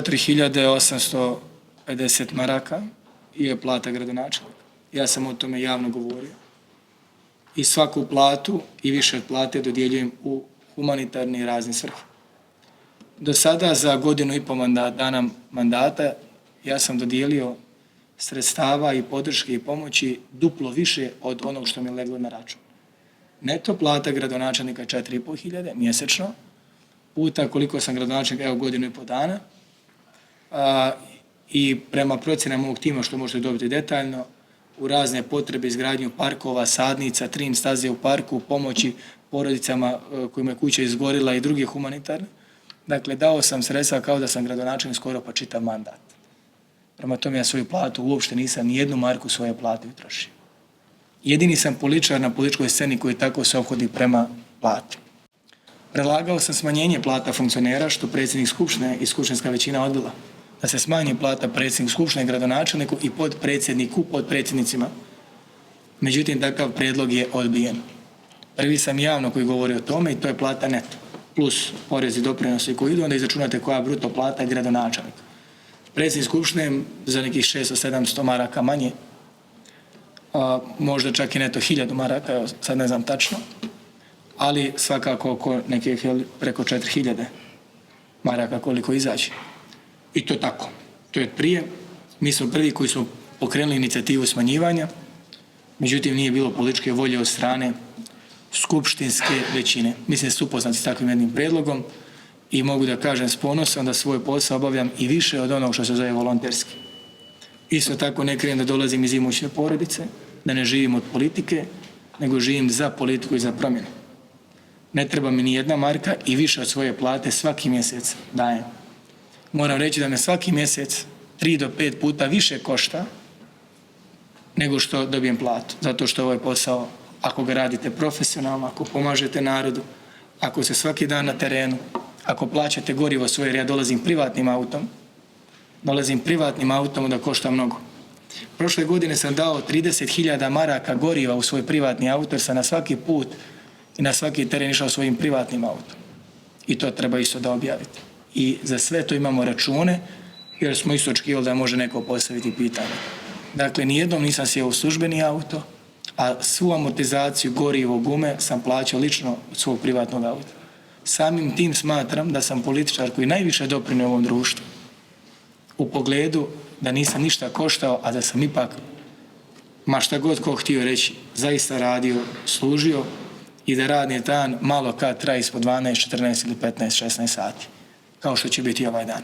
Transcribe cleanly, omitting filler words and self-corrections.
4.850 maraka je plata gradonačelnika. Ja sam o tome javno govorio. I svaku platu i više od plate dodjeljujem u humanitarne i razne svrhe. Do sada za 1,5 dana mandata ja sam dodijelio sredstava i podrške i pomoći duplo više od onog što mi je leglo na račun. Neto plata gradonačelnika je 4.500 mjesečno, puta koliko sam gradonačelnik, 1,5 dana. I prema procjenama mog tima, što možete dobiti detaljno, u razne potrebe izgradnju parkova, sadnica, trim staze u parku, pomoći porodicama kojima je kuća izgorila i druge humanitarne. Dakle, dao sam sredstva kao da sam gradonačelnik skoro pa čitav mandat. Prema tome ja svoju platu uopšte nisam ni jednu marku svoje plate utrošio. Jedini sam političar na političkoj sceni koji tako se ophodi prema plati. Predlagao sam smanjenje plata funkcionera, što predsjednik Skupštine i skupštinska većina odbila. Da se smanji plata predsjednik Skupštine, gradonačelniku i potpredsjednicima. Međutim, takav prijedlog je odbijen. Prvi sam javno koji govori o tome i to je plata neto. Plus porezi i doprinosi koji idu, onda izračunate koja je bruto plata gradonačelnika. Predsjednik Skupštine za nekih 600-700 maraka manje, možda čak i neto 1000 maraka, evo, sad ne znam tačno, ali svakako oko nekih preko 4000 maraka koliko izaći. I to tako. To je prije. Mi smo prvi koji smo pokrenuli inicijativu smanjivanja, međutim nije bilo političke volje od strane skupštinske većine. Mislim da su upoznati s takvim jednim prijedlogom i mogu da kažem s ponosom da svoj posao obavljam i više od onog što se zove volonterski. Isto tako ne krijem da dolazim iz imućne porodice, da ne živim od politike, nego živim za politiku i za promjenu. Ne treba mi ni jedna marka i više od svoje plate svaki mjesec dajem. Moram reći da me svaki mjesec 3 do 5 puta više košta nego što dobijem platu. Zato što ovaj posao, ako ga radite profesionalno, ako pomažete narodu, ako ste svaki dan na terenu, ako plaćate gorivo svoje, jer ja dolazim privatnim autom da košta mnogo. Prošle godine sam dao 30.000 maraka goriva u svoj privatni auto, jer sam na svaki put i na svaki teren išao svojim privatnim autom. I to treba isto da objavite. I za sve to imamo račune, jer smo isto očekivali da može neko postaviti pitanje. Dakle, nijednom nisam sjeo u službeni auto, a svu amortizaciju, gorivo, gume sam plaćao lično od svog privatnog auta. Samim tim smatram da sam političar koji najviše doprinio ovom društvu u pogledu da nisam ništa koštao, a da sam ipak, ma šta god ko htio reći, zaista radio, služio i da radni dan malo kad traje ispod 12, 14 ili 15, 16 sati, kao što će biti ovaj dan.